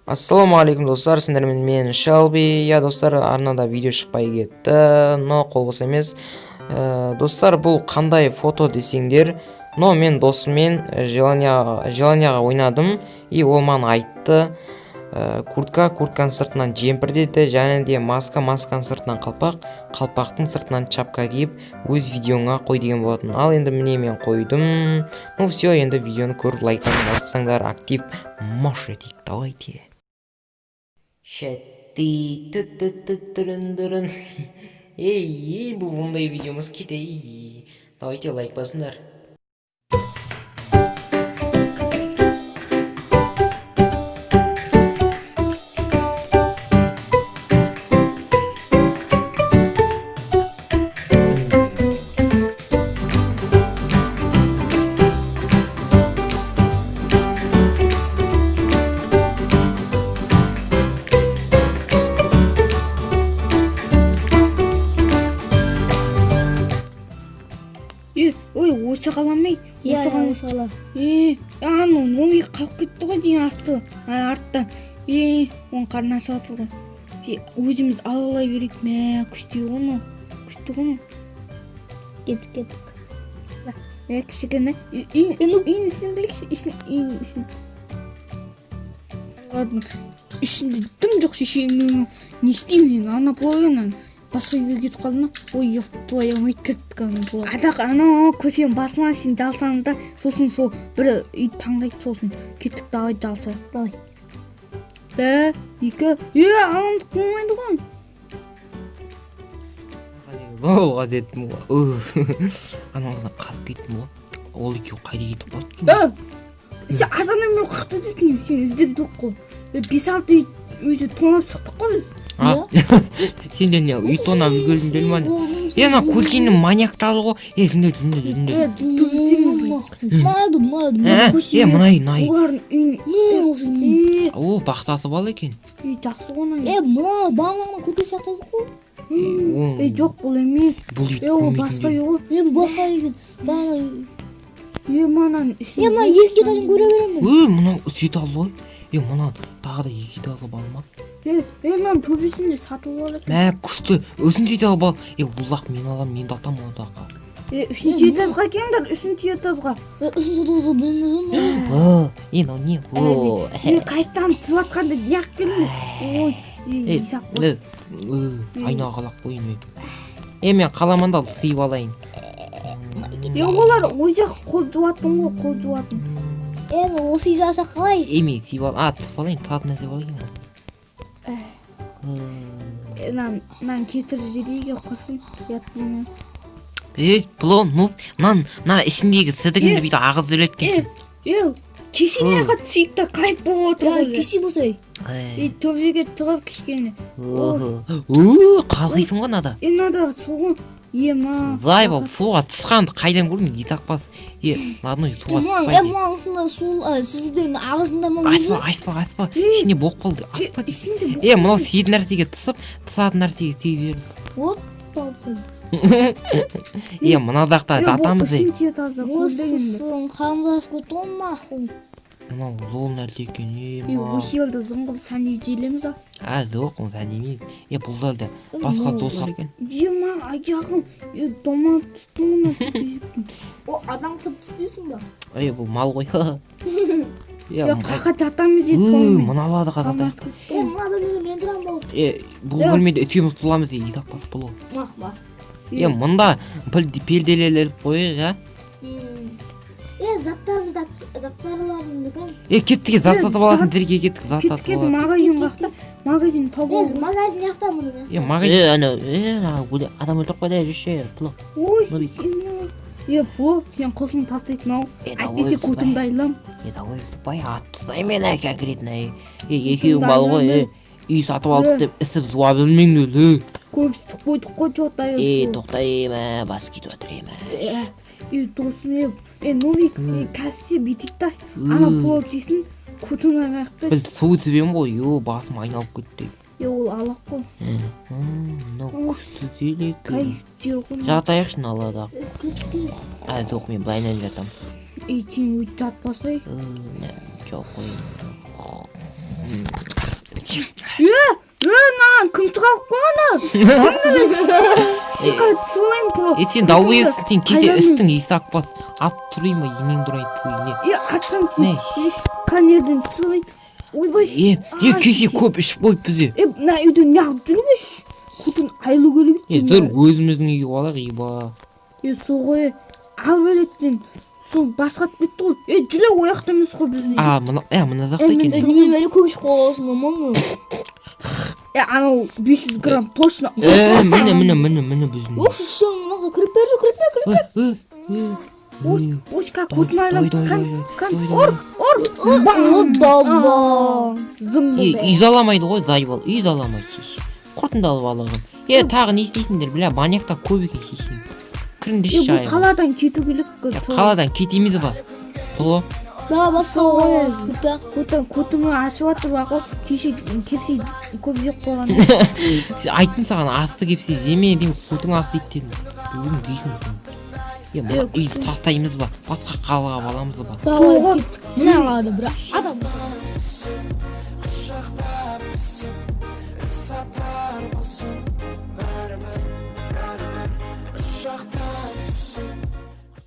Ассалаумағалейкум достар, сендермен мен Шалби. Достар, арнада видео шықпай кетті, но қолғысы емес. Достар, бұл қандай фото десеңдер, но мен досыммен желанияға ойнадым, и ол маған айтты, куртканың сыртынан жемпір деді, және де масканың сыртынан қалпақтың сыртынан чапка киіп, өз видеоңа қой деген болатын. Ал енді міне мен қойдым. Ну все, енді видеоны көріп лайктарын басыпсаңдар, актив мош етейік, давайте. Шәтті түттүріндірін. Ей, бұл бұндай видеомыз кетей. Давайте лайк басыңдар. Ой, осы қаламай. Осы қала. Ану, номи қалып кетті ғой дейін артта. Оның қарына салатыр ғой. Өзіміз алалай берейік. Күшті ғыны. Кеттік. Кішігіні. Үйін ішін білікші. Ішінде дым жоқ шешеңнің. Не істеймін? Ана плойынан. Басқа үйге кетіп қалдым. Ой, ев твоя мать кеткен бұл. Ана көсем басына сен жалсаңыз да, сосын сол бір үй таңдайды, сосын кеттік, давай жалсайық. Давай. 1 2 аламдық болмайды ғой. Лоға деттім ғой. Анауына қазып кеттім ғой. Ол екеу қайда кетіп қалды? Сен азаннан мен қақты дейтін, сен іздеп жоқ қой. 5-6 үй өзі тонап шықтық қой. Сенден үй тонап үлгердім дел ма? Ана көлкенің маньяктары ғой. Мынай. Олардың үйін. Ол бақтасы бал екен. Жақсы ғана. Мына бағлағына көрген сияқтады ғой. Жоқ, бұл емес. Ол басқа үй ғой. Бұл басқа екен. Манан. Мына екі етажын көре беремін. Мынау сөйт алды ғой. Мұнан тағы да екі етажы бар ма? Мынан төбесінде сатылып алады. Күшті. Өзін сөйт алып ал. Бұлақ мен алам, мен датам одаққа. Үшінші етажға келіңдер, үшінші етажға. Үшінші етажға мен өзім. Не? Қайттан тызылатқанды неғып келдің? Ой, исақ бол. Айна қалақ қойын. Мен қаламанда сыйып алайын. Олар ойжақ қол жуатын ғой, қол жуатын. Осы үй жаса қалай? Мен сыйып алайын. Тысып алайын, татын әдеп алайын. Нан кетіріп жерейге қырсын, яттың. Плон, мына ішіндегі сідігіңді бейді ағыз өреткен. Кесіне қат сүйікті кайп болып отыр ғой. Кесе болсай. Төбеге тұғып кішкені. Қалғайсың ғой нада. Нада соғын. Зай бол, суға тысқанды қайдан көрдің, не тақпас. Ладно, суға тыспайды. Мұның ұсында сіздің ағызында мұң өзі? Айспа. Ішіне боқ болды. Мұнау сейді нәрсеге тысып, тысатын нәрсеге сей берді. Вот, талпын. Мұнадақта датамыз ей. Осысын қамдас көтті ғой мақыл. Мұнау зол нәрсе екен, Осы елді зыңғып сәне дейлеміз да. Жоқ, ол сәне емес. Бұл залда басқа дос екен. Аяғым, дома түстің мұна түспейсің. О, адам тұп түспейсің ба? Бұл мал ғой. Қақа жатамыз ет. Мұналады қазата. Мұна бөлмеде мен тұрам бол. Бұл бөлмеде үтеміз тұламыз де, етақпас бұл. Мақ. Мұнда перделелер қойық, заттарыларын дүкен. Кеттіге зат сатып алатын дерге кеттік, зат сатып Кеттік алатын. магазин қақта, магазин табу. Магазин яқта мұны. Магазин, адам өлтіп қойда жүрші, бұлы. Ой, бұл, сен қылсын тастайтын ау. Әйтпесе көтімді айлам. Ой, бай атыстай мен әкән керетін. Екеуің бал ғой, үй сатып алдық деп істіп зуа білмеңді өлі. Көпістік қойдық қой жоқтай. Тоқтай бас кетіп өтірем. Досым, Новик, кәсісе бетікташ. Ана плок жесін, көтің ағақты. Біз су түбем ғой, басым айналып кетті. Ол алақ қой. Мынау күшті селек. Кайфтер ғой. Жатайықшын алады. Жоқ, мен былайынан жатам. Сен өйтіп жатпасай. жоқ қой. Нан кім тұралық қойғаны? Шикарат сылайын про. Сен дауысың, сен кейде істің есі ақпас. Ат тұрай ма, енең дұрай түйіне. Атсам сен, канерден сылайын. Ойбай. Кесе көп ішіп қойып бізе. Мына үйде неғып жүргеш? Құтын айлы көлік. Dur өзіміздің үйге алақ, иба. Соғой, ал бөлеттен. Сол басқат бетті ғой. Жүле ояқты емес қой біздің. Мына жақта екен. Немен бәрі көп ішіп қалғансың, мамаң. Анау 500 грамм точно. Міне біздің. Ох, шыңнақта кіріп бер. Ой, как құтын айлам. Кан, Одаба. Үйдаламайды ғой, зайбал. Үйдаламайды. Құртынды алып алығын. Тағы не істейсіңдер, біля, баняқта көп екен шешен. Кірінде шайын. Бұл қаладан кету келек. Қаладан кетеміз ба? Бұл Да, басқа ойыстықта. Көтімі ашып атыр бақы, кеше кепсей көп жек болған. Айттым саған асты кепсе, еме дейм, көтің асты еттен. Бүгін дейсің. Мұна үйді тастаймыз ба? Басқа қалаға баламыз ба? Давай, кеттік. Мына алады, бірақ адам. Шақта